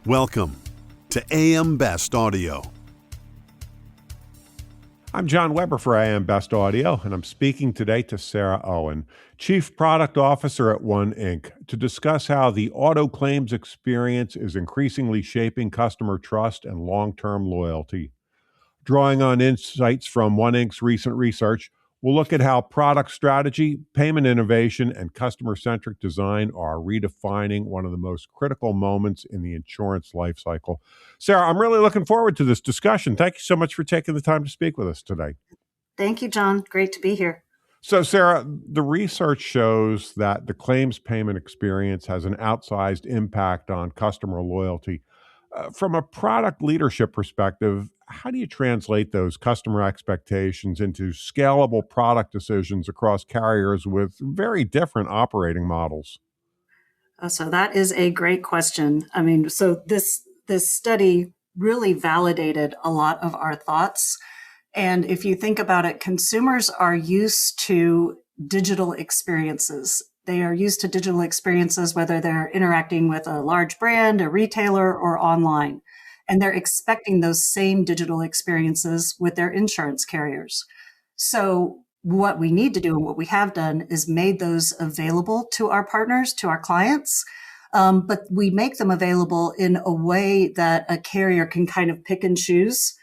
Welcome to AM Best Audio. I'm John Weber for AM Best Audio, and I'm speaking today to Sarah Owen, Chief Product Officer at One Inc., to discuss how the auto claims experience is increasingly shaping customer trust and long-term loyalty. Drawing on insights from One Inc.'s recent research, we'll look at how product strategy, payment innovation, and customer-centric design are redefining one of the most critical moments in the insurance lifecycle. Sarah, I'm really looking forward to this discussion. Thank you so much for taking the time to speak with us today. Thank you, John. Great to be here. So, Sarah, the research shows that the claims payment experience has an outsized impact on customer loyalty. From a product leadership perspective, how do you translate those customer expectations into scalable product decisions across carriers with very different operating models? So that is a great question. This study really validated a lot of our thoughts. And if you think about it, consumers are used to digital experiences. They are used to digital experiences, whether they're interacting with a large brand, a retailer, or online. And they're expecting those same digital experiences with their insurance carriers. So what we need to do and what we have done is made those available to our partners, to our clients. But we make them available in a way that a carrier can kind of pick and choose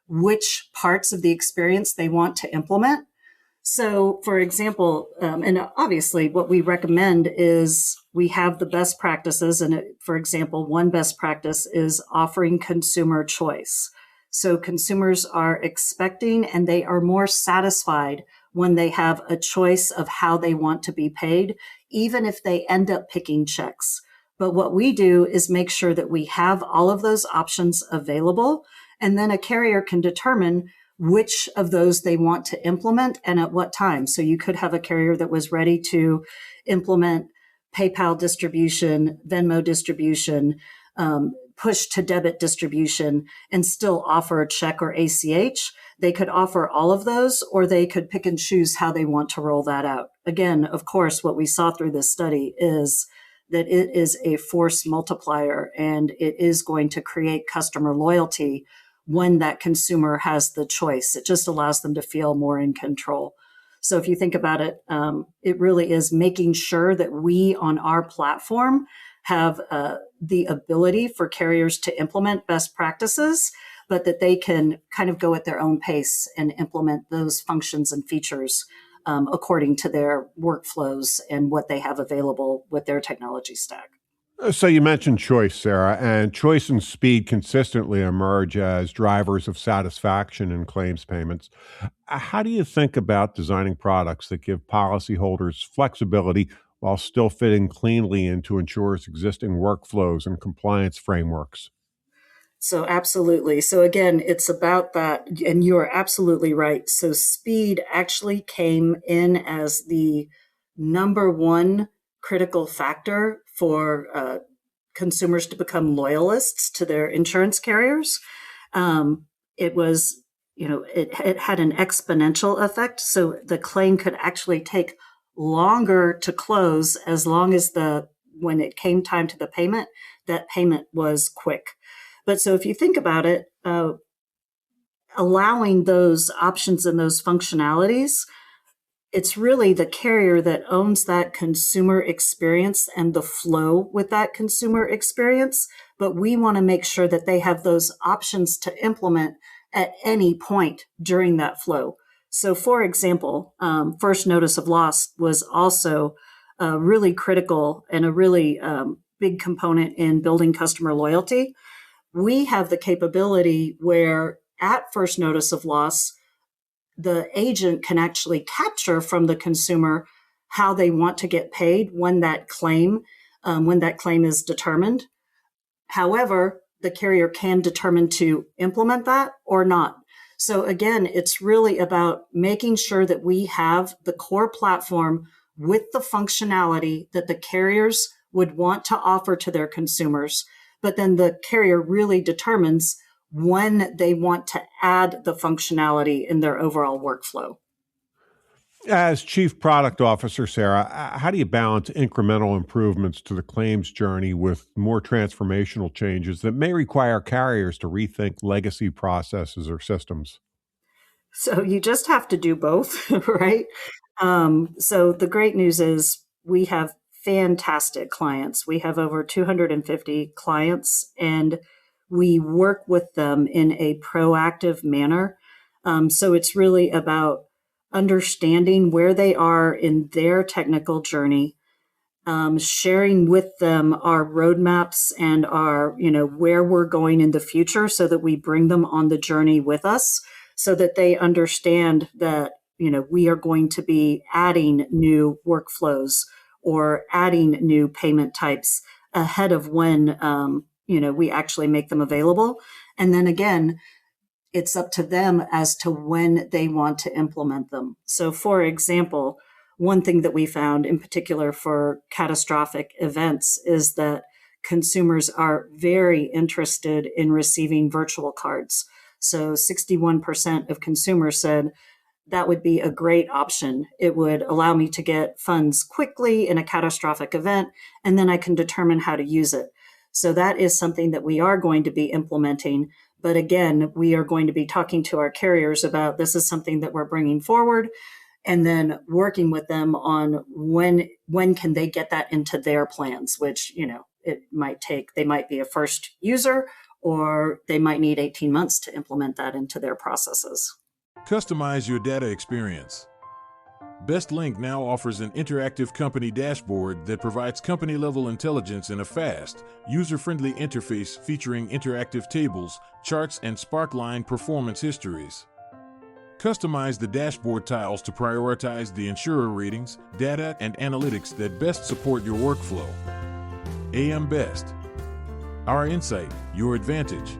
which parts of the experience they want to implement. So, for example, and obviously what we recommend is we have the best practices. And for example, one best practice is offering consumer choice. So consumers are expecting and they are more satisfied when they have a choice of how they want to be paid, even if they end up picking checks. But what we do is make sure that we have all of those options available, and then a carrier can determine which of those they want to implement and at what time. So you could have a carrier that was ready to implement PayPal distribution, Venmo distribution, push to debit distribution, and still offer a check or ACH. They could offer all of those, or they could pick and choose how they want to roll that out. Again, of course, what we saw through this study is that it is a force multiplier, and it is going to create customer loyalty when that consumer has the choice. It just allows them to feel more in control. So if you think about it, it really is making sure that we on our platform have the ability for carriers to implement best practices, but that they can kind of go at their own pace and implement those functions and features according to their workflows and what they have available with their technology stack. So you mentioned choice, Sarah, and choice and speed consistently emerge as drivers of satisfaction in claims payments. How do you think about designing products that give policyholders flexibility while still fitting cleanly into insurers' existing workflows and compliance frameworks? So absolutely. So again, it's about that. And you're absolutely right. So speed actually came in as the number one critical factor for consumers to become loyalists to their insurance carriers. It was, it had an exponential effect. So the claim could actually take longer to close as long as when it came time to the payment, that payment was quick. But so if you think about it, allowing those options and those functionalities, it's really the carrier that owns that consumer experience and the flow with that consumer experience. But we want to make sure that they have those options to implement at any point during that flow. So for example, first notice of loss was also really critical and a really big component in building customer loyalty. We have the capability where at first notice of loss, the agent can actually capture from the consumer how they want to get paid when that claim is determined. However, the carrier can determine to implement that or not. So again, it's really about making sure that we have the core platform with the functionality that the carriers would want to offer to their consumers, but then the carrier really determines when they want to add the functionality in their overall workflow. As Chief Product Officer, Sarah, how do you balance incremental improvements to the claims journey with more transformational changes that may require carriers to rethink legacy processes or systems? So you just have to do both, right? So the great news is we have fantastic clients. We have over 250 clients, and we work with them in a proactive manner. So it's really about understanding where they are in their technical journey, sharing with them our roadmaps and our, where we're going in the future so that we bring them on the journey with us so that they understand that, we are going to be adding new workflows or adding new payment types ahead of when, we actually make them available. And then again, it's up to them as to when they want to implement them. So, for example, one thing that we found in particular for catastrophic events is that consumers are very interested in receiving virtual cards. So 61% of consumers said that would be a great option. It would allow me to get funds quickly in a catastrophic event, and then I can determine how to use it. So that is something that we are going to be implementing. But again, we are going to be talking to our carriers about this is something that we're bringing forward and then working with them on when can they get that into their plans, which, it might take, they might be a first user or they might need 18 months to implement that into their processes. Customize your data experience. BestLink now offers an interactive company dashboard that provides company-level intelligence in a fast, user-friendly interface featuring interactive tables, charts, and Sparkline performance histories. Customize the dashboard tiles to prioritize the insurer ratings, data, and analytics that best support your workflow. AM Best. Our insight, your advantage.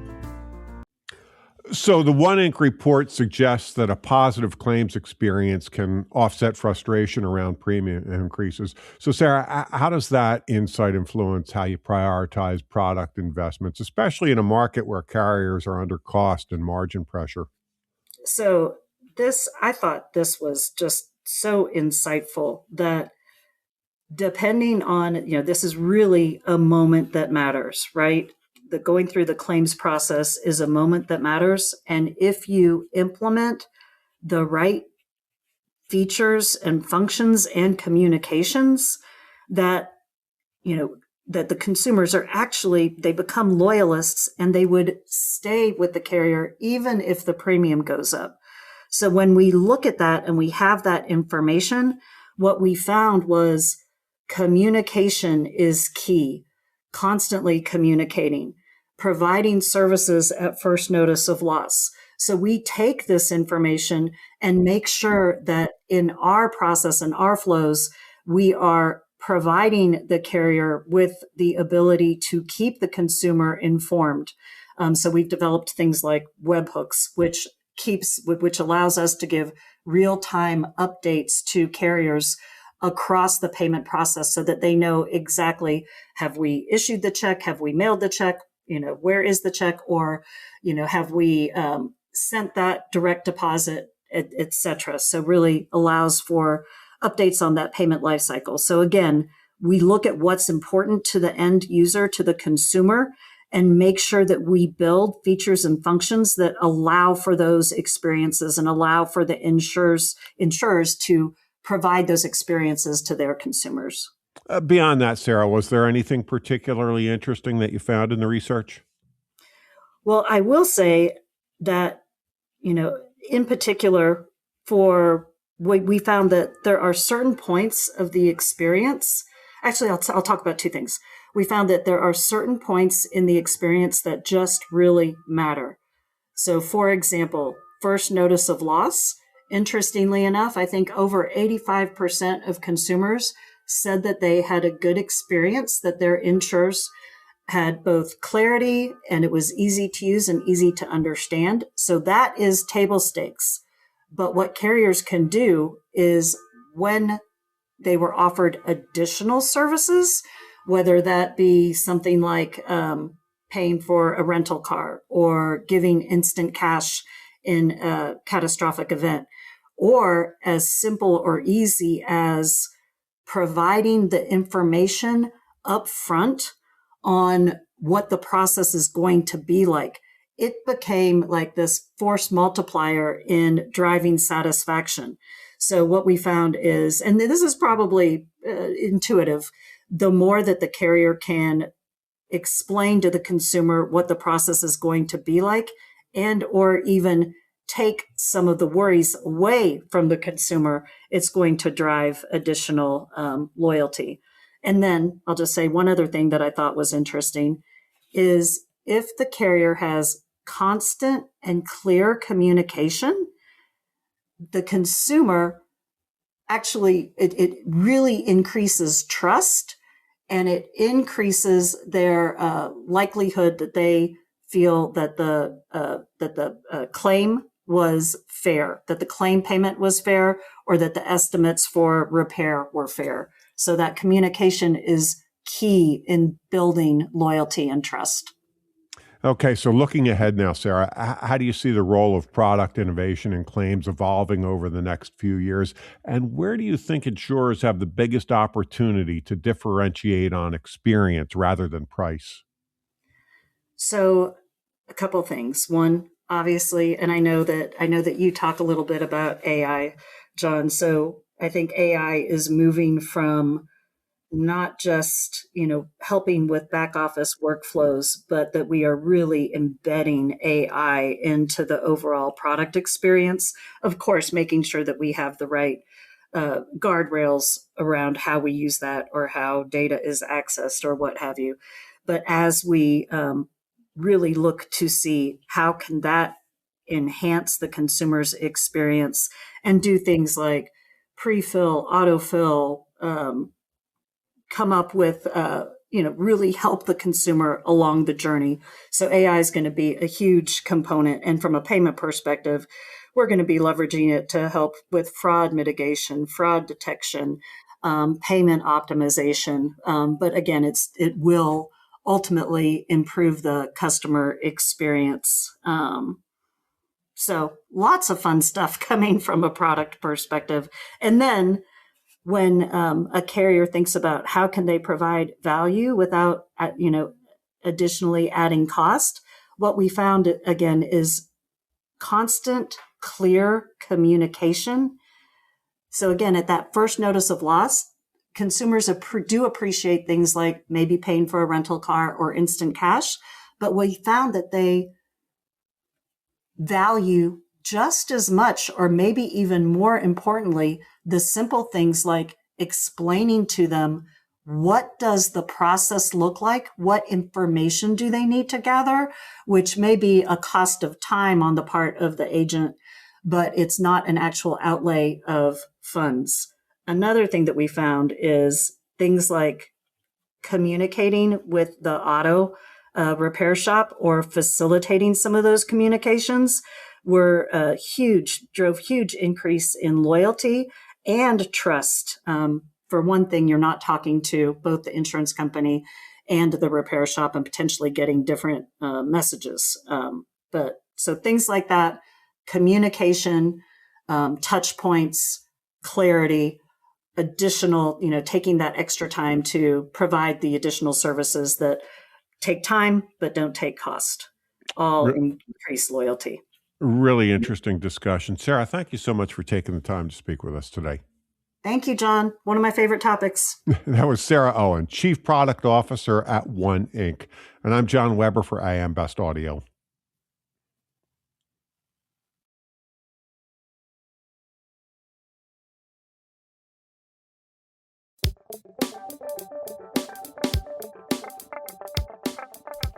So the One Inc. report suggests that a positive claims experience can offset frustration around premium increases. So Sarah, how does that insight influence how you prioritize product investments, especially in a market where carriers are under cost and margin pressure? So I thought this was just so insightful that depending on, this is really a moment that matters, right? The going through the claims process is a moment that matters. And if you implement the right features and functions and communications that, that the consumers are actually, they become loyalists and they would stay with the carrier even if the premium goes up. So when we look at that and we have that information, what we found was communication is key. Constantly communicating, providing services at first notice of loss. So we take this information and make sure that in our process and our flows, we are providing the carrier with the ability to keep the consumer informed. So we've developed things like webhooks, which allows us to give real-time updates to carriers across the payment process so that they know exactly, have we issued the check? Have we mailed the check? Where is the check? Or, have we sent that direct deposit, et cetera. So really allows for updates on that payment lifecycle. So again, we look at what's important to the end user, to the consumer, and make sure that we build features and functions that allow for those experiences and allow for the insurers to provide those experiences to their consumers. Beyond that, Sarah, was there anything particularly interesting that you found in the research? Well, I will say that, in particular, we found that there are certain points of the experience. Actually, I'll talk about two things. We found that there are certain points in the experience that just really matter. So, for example, first notice of loss. Interestingly enough, I think over 85% of consumers said that they had a good experience, that their insurers had both clarity and it was easy to use and easy to understand. So that is table stakes. But what carriers can do is when they were offered additional services, whether that be something like paying for a rental car or giving instant cash in a catastrophic event, or as simple or easy as providing the information up front on what the process is going to be like. It became like this force multiplier in driving satisfaction. So what we found is, and this is probably intuitive, the more that the carrier can explain to the consumer what the process is going to be like, and or even take some of the worries away from the consumer, it's going to drive additional loyalty. And then I'll just say one other thing that I thought was interesting is if the carrier has constant and clear communication, the consumer actually, it really increases trust, and it increases their likelihood that they feel that the claim was fair, that the claim payment was fair, or that the estimates for repair were fair. So that communication is key in building loyalty and trust. Okay, so looking ahead now, Sarah, how do you see the role of product innovation and claims evolving over the next few years? And where do you think insurers have the biggest opportunity to differentiate on experience rather than price? So a couple things. One, obviously, and I know that you talk a little bit about AI, John. So I think AI is moving from not just, helping with back office workflows, but that we are really embedding AI into the overall product experience. Of course, making sure that we have the right guardrails around how we use that or how data is accessed or what have you. But as we really look to see how can that enhance the consumer's experience and do things like pre-fill, autofill, come up with, really help the consumer along the journey. So AI is going to be a huge component. And from a payment perspective, we're going to be leveraging it to help with fraud mitigation, fraud detection, payment optimization. But again, it will ultimately improve the customer experience. So lots of fun stuff coming from a product perspective. And then when a carrier thinks about how can they provide value without, additionally adding cost, what we found, again, is constant, clear communication. So again, at that first notice of loss, consumers do appreciate things like maybe paying for a rental car or instant cash, but we found that they value just as much, or maybe even more importantly, the simple things like explaining to them, what does the process look like? What information do they need to gather? Which may be a cost of time on the part of the agent, but it's not an actual outlay of funds. Another thing that we found is things like communicating with the auto repair shop or facilitating some of those communications drove huge increase in loyalty and trust. For one thing, you're not talking to both the insurance company and the repair shop and potentially getting different messages. But so things like that, communication, touch points, clarity, additional, taking that extra time to provide the additional services that take time but don't take cost, all increase loyalty. Really interesting discussion. Sarah, thank you so much for taking the time to speak with us today. Thank you, John. One of my favorite topics. That was Sarah Owen, Chief Product Officer at One Inc. And I'm John Weber for AM Best Audio.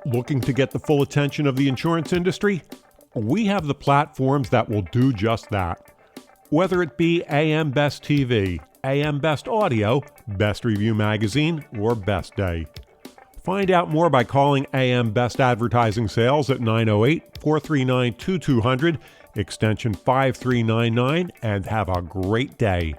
Looking to get the full attention of the insurance industry? We have the platforms that will do just that. Whether it be AM Best TV, AM Best Audio, Best Review Magazine, or Best Day. Find out more by calling AM Best Advertising Sales at 908-439-2200, extension 5399, and have a great day.